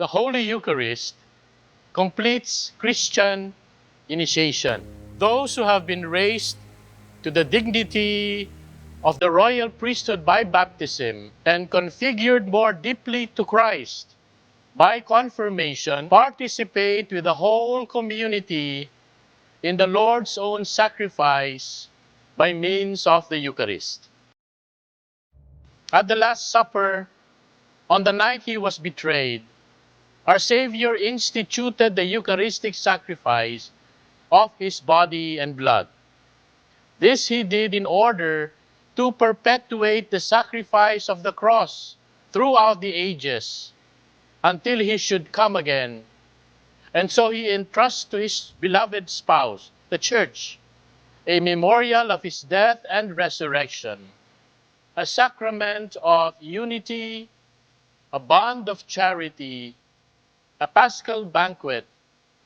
The Holy Eucharist completes Christian initiation. Those who have been raised to the dignity of the royal priesthood by baptism and configured more deeply to Christ by confirmation participate with the whole community in the Lord's own sacrifice by means of the Eucharist. At the Last Supper, on the night he was betrayed, our Savior instituted the Eucharistic sacrifice of his body and blood. This he did in order to perpetuate the sacrifice of the cross throughout the ages until he should come again. And so he entrusts to his beloved spouse, the Church, a memorial of his death and resurrection, a sacrament of unity, a bond of charity, a paschal banquet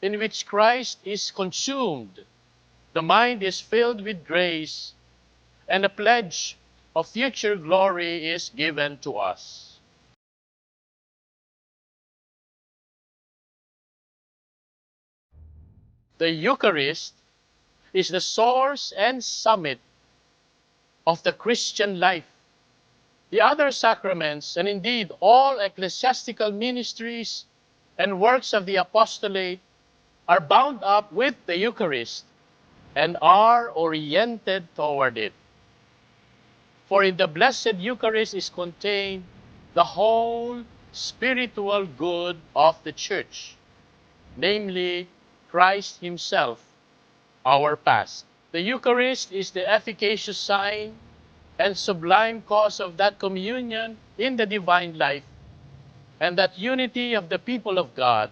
in which Christ is consumed, the mind is filled with grace, and a pledge of future glory is given to us. The Eucharist is the source and summit of the Christian life. The other sacraments, and indeed all ecclesiastical ministries and works of the apostolate, are bound up with the Eucharist and are oriented toward it. For in the Blessed Eucharist is contained the whole spiritual good of the Church, namely Christ Himself, our past. The Eucharist is the efficacious sign and sublime cause of that communion in the divine life and that unity of the people of God.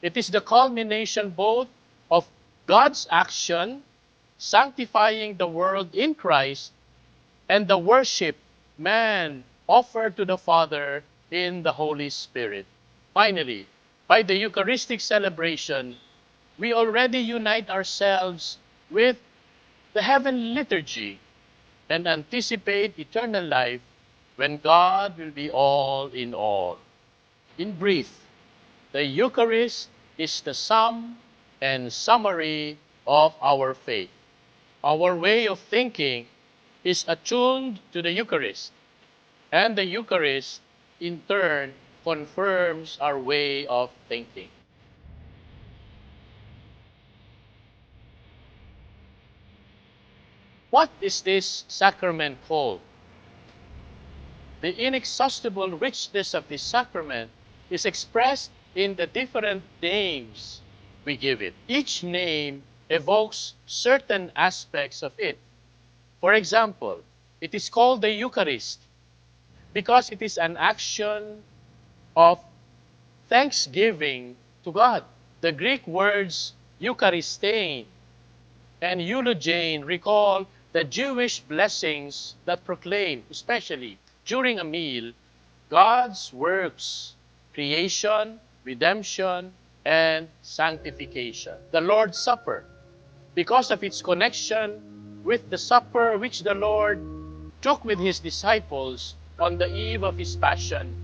It is the culmination both of God's action, sanctifying the world in Christ, and the worship man offered to the Father in the Holy Spirit. Finally, by the Eucharistic celebration, we already unite ourselves with the heavenly liturgy and anticipate eternal life when God will be all in all. In brief, the Eucharist is the sum and summary of our faith. Our way of thinking is attuned to the Eucharist, and the Eucharist, in turn, confirms our way of thinking. What is this sacrament called? The inexhaustible richness of this sacrament is expressed in the different names we give it. Each name evokes certain aspects of it. For example, it is called the Eucharist because it is an action of thanksgiving to God. The Greek words Eucharistein and eulogein recall the Jewish blessings that proclaim, especially during a meal, God's works, creation, redemption, and sanctification. The Lord's Supper, because of its connection with the supper which the Lord took with his disciples on the eve of his passion,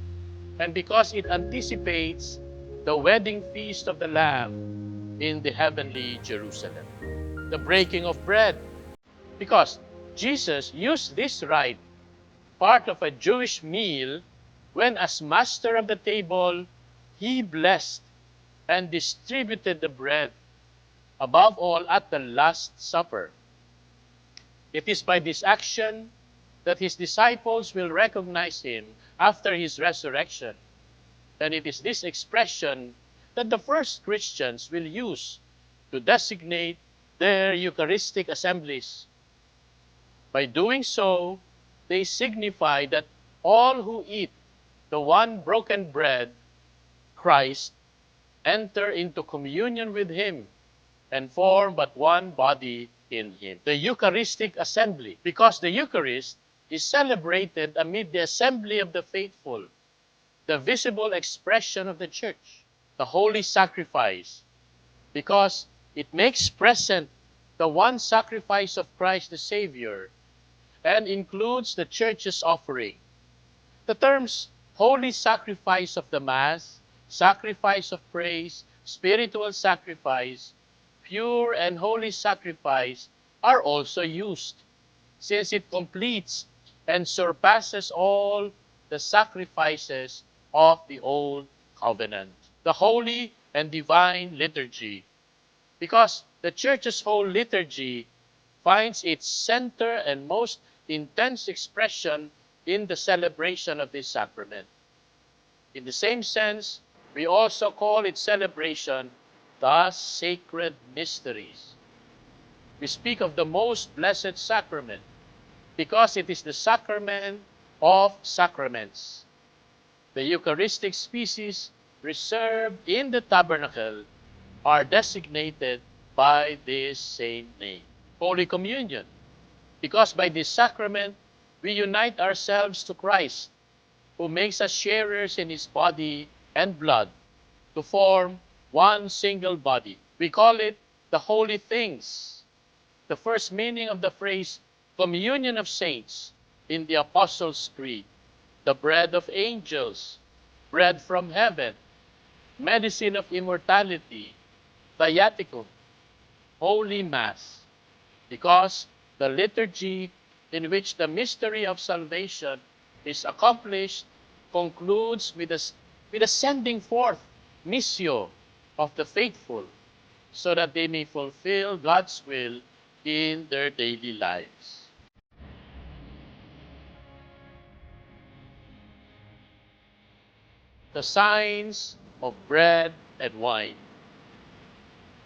and because it anticipates the wedding feast of the Lamb in the heavenly Jerusalem. The breaking of bread, because Jesus used this rite, part of a Jewish meal, when as master of the table, he blessed and distributed the bread, above all at the Last Supper. It is by this action that his disciples will recognize him after his resurrection. And it is this expression that the first Christians will use to designate their Eucharistic assemblies. By doing so, they signify that all who eat the one broken bread, Christ, enter into communion with him and form but one body in him. The Eucharistic assembly, because the Eucharist is celebrated amid the assembly of the faithful, the visible expression of the Church. The holy sacrifice, because it makes present the one sacrifice of Christ the Savior and includes the Church's offering. The terms holy sacrifice of the Mass sacrifice of praise, spiritual sacrifice, pure and holy sacrifice are also used, since it completes and surpasses all the sacrifices of the old covenant. The holy and divine liturgy, because the church's whole liturgy finds its center and most intense expression in the celebration of this sacrament. In the same sense, we also call its celebration the sacred mysteries. We speak of the most blessed sacrament because it is the sacrament of sacraments. The Eucharistic species reserved in the tabernacle are designated by this same name. Holy Communion, because by this sacrament we unite ourselves to Christ, who makes us sharers in his body and blood to form one single body. We call it the holy things. The first meaning of the phrase communion of saints in the Apostles' Creed, the bread of angels, bread from heaven, medicine of immortality, viaticum, Holy Mass, because the liturgy in which the mystery of salvation is accomplished concludes with a sending forth, missio, of the faithful, so that they may fulfill God's will in their daily lives. The signs of bread and wine.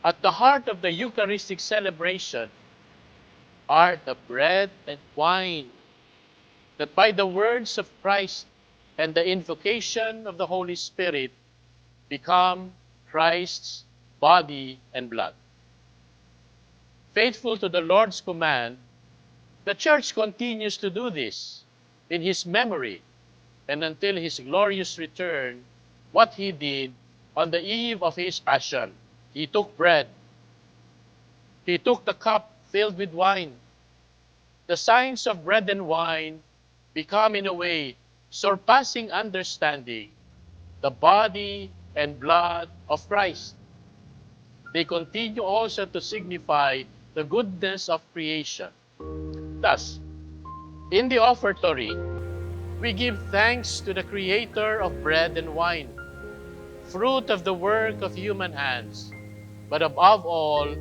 At the heart of the Eucharistic celebration are the bread and wine that by the words of Christ and the invocation of the Holy Spirit become Christ's body and blood. Faithful to the Lord's command, the Church continues to do this in His memory and until His glorious return, what He did on the eve of His passion. He took bread. He took the cup filled with wine. The signs of bread and wine become, in a way, surpassing understanding, the body and blood of Christ. They continue also to signify the goodness of creation. Thus, in the offertory, we give thanks to the Creator of bread and wine, fruit of the work of human hands, but above all,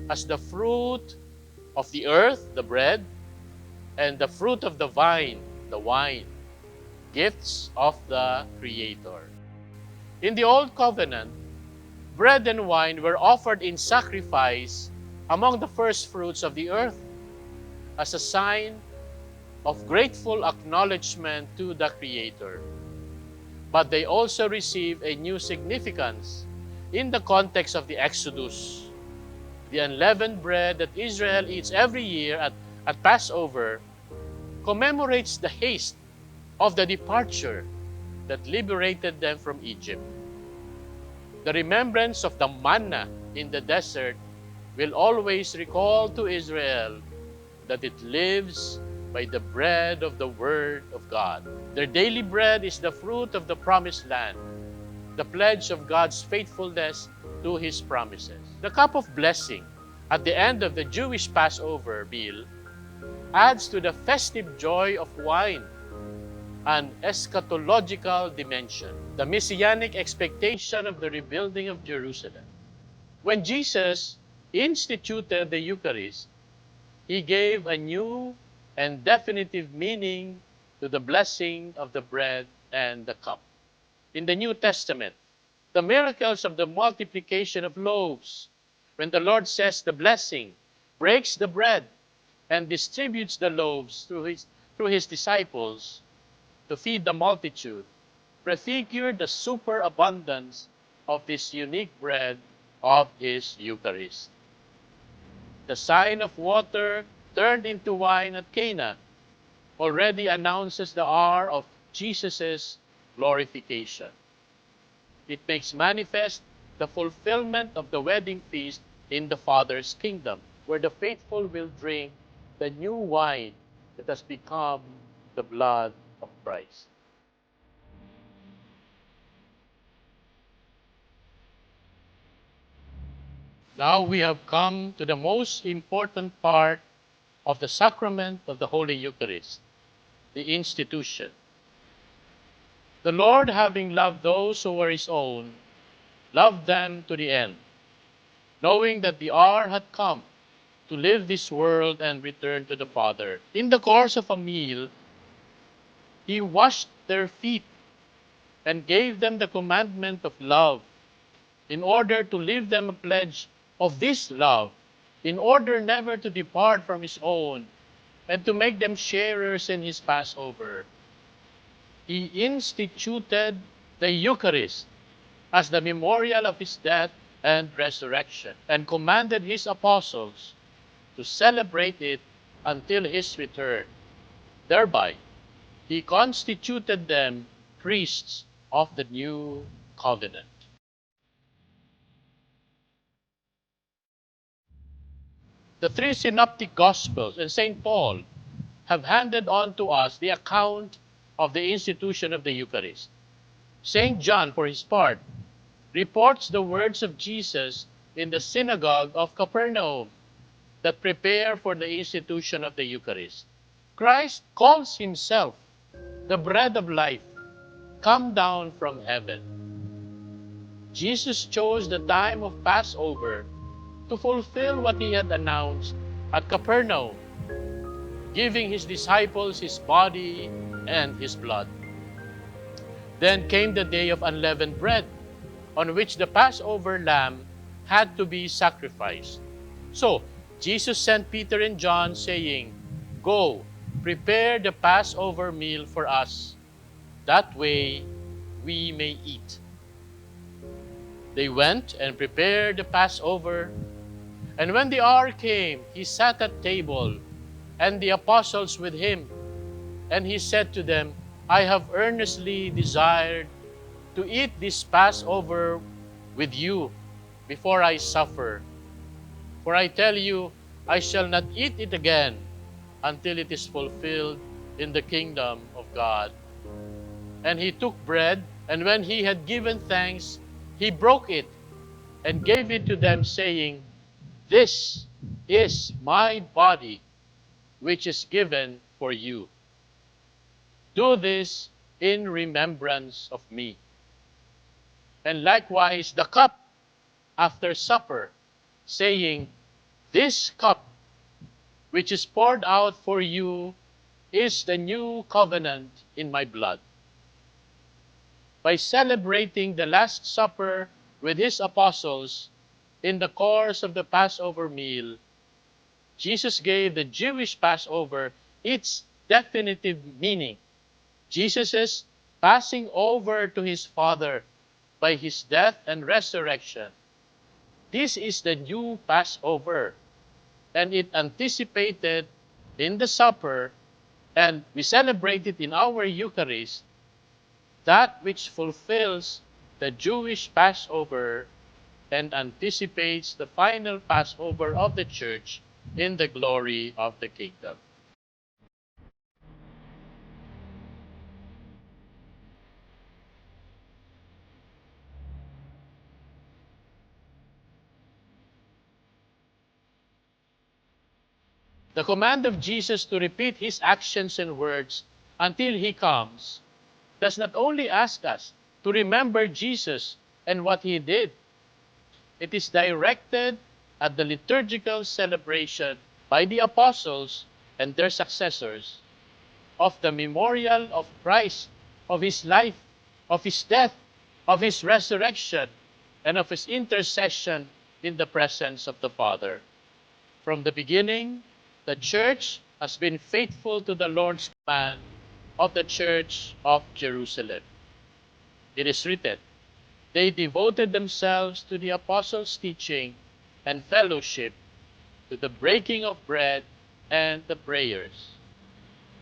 as the fruit of the earth, the bread, and the fruit of the vine, the wine, gifts of the Creator. In the Old Covenant, bread and wine were offered in sacrifice among the first fruits of the earth as a sign of grateful acknowledgement to the Creator. But they also receive a new significance in the context of the Exodus. The unleavened bread that Israel eats every year at Passover commemorates the haste of the departure that liberated them from Egypt. The remembrance of the manna in the desert will always recall to Israel that it lives by the bread of the Word of God. Their daily bread is the fruit of the promised land, the pledge of God's faithfulness to His promises. The cup of blessing at the end of the Jewish Passover meal adds to the festive joy of wine an eschatological dimension, the messianic expectation of the rebuilding of Jerusalem. When Jesus instituted the Eucharist, He gave a new and definitive meaning to the blessing of the bread and the cup. In the New Testament, the miracles of the multiplication of loaves, when the Lord says the blessing, breaks the bread, and distributes the loaves through his disciples to feed the multitude, prefigure the superabundance of this unique bread of His Eucharist. The sign of water turned into wine at Cana already announces the hour of Jesus' glorification. It makes manifest the fulfillment of the wedding feast in the Father's kingdom, where the faithful will drink the new wine that has become the blood of Christ. Now we have come to the most important part of the sacrament of the Holy Eucharist, the institution. The Lord, having loved those who were his own, loved them to the end, knowing that the hour had come to leave this world and return to the Father. In the course of a meal, he washed their feet and gave them the commandment of love, in order to leave them a pledge of this love, in order never to depart from his own, and to make them sharers in his Passover. He instituted the Eucharist as the memorial of his death and resurrection, and commanded his apostles to celebrate it until his return. Thereby, he constituted them priests of the new covenant. The three synoptic Gospels and St. Paul have handed on to us the account of the institution of the Eucharist. St. John, for his part, reports the words of Jesus in the synagogue of Capernaum that prepare for the institution of the Eucharist. Christ calls himself the bread of life, come down from heaven. Jesus chose the time of Passover to fulfill what he had announced at Capernaum, giving his disciples his body and his blood. Then came the day of unleavened bread, on which the Passover lamb had to be sacrificed. So Jesus sent Peter and John, saying, "Go, prepare the Passover meal for us. That way we may eat." They went and prepared the Passover, and when the hour came, he sat at table, and the apostles with him. And he said to them, "I have earnestly desired to eat this Passover with you before I suffer. For I tell you, I shall not eat it again until it is fulfilled in the kingdom of God." And he took bread, and when he had given thanks, he broke it and gave it to them, saying, "This is my body, which is given for you. Do this in remembrance of me." And likewise the cup after supper, saying, "This cup, which is poured out for you, is the new covenant in my blood." By celebrating the Last Supper with his apostles in the course of the Passover meal, Jesus gave the Jewish Passover its definitive meaning. Jesus' passing over to his Father by his death and resurrection. This is the new Passover, and it anticipated in the supper, and we celebrate it in our Eucharist, that which fulfills the Jewish Passover and anticipates the final Passover of the Church in the glory of the kingdom. The command of Jesus to repeat his actions and words until he comes does not only ask us to remember Jesus and what he did. It is directed at the liturgical celebration by the apostles and their successors of the memorial of Christ, of his life, of his death, of his resurrection, and of his intercession in the presence of the Father. From the beginning, the Church has been faithful to the Lord's command of the Church of Jerusalem. It is written, "They devoted themselves to the apostles' teaching and fellowship, to the breaking of bread and the prayers."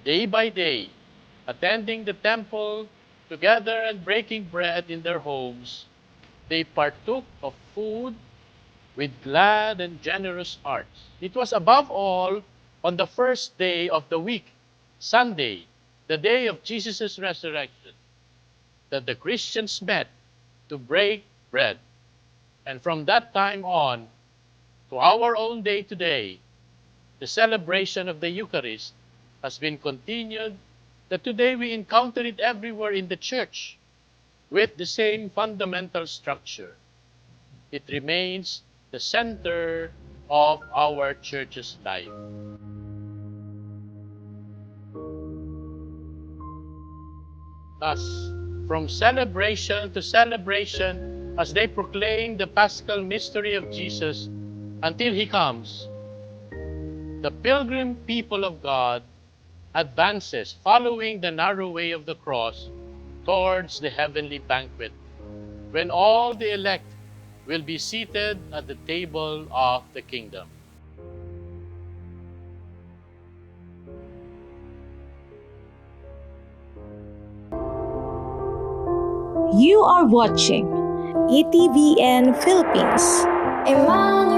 Day by day, attending the temple together and breaking bread in their homes, they partook of food with glad and generous hearts. It was above all on the first day of the week, Sunday, the day of Jesus' resurrection, that the Christians met to break bread. And from that time on, To our own day today, the celebration of the Eucharist has been continued, that today we encounter it everywhere in the church with the same fundamental structure. It remains the center of our church's life. Thus, from celebration to celebration, as they proclaim the Paschal mystery of Jesus until He comes, the pilgrim people of God advances, following the narrow way of the cross, towards the heavenly banquet, when all the elect will be seated at the table of the kingdom. You are watching ATVN Philippines. Emmanuel.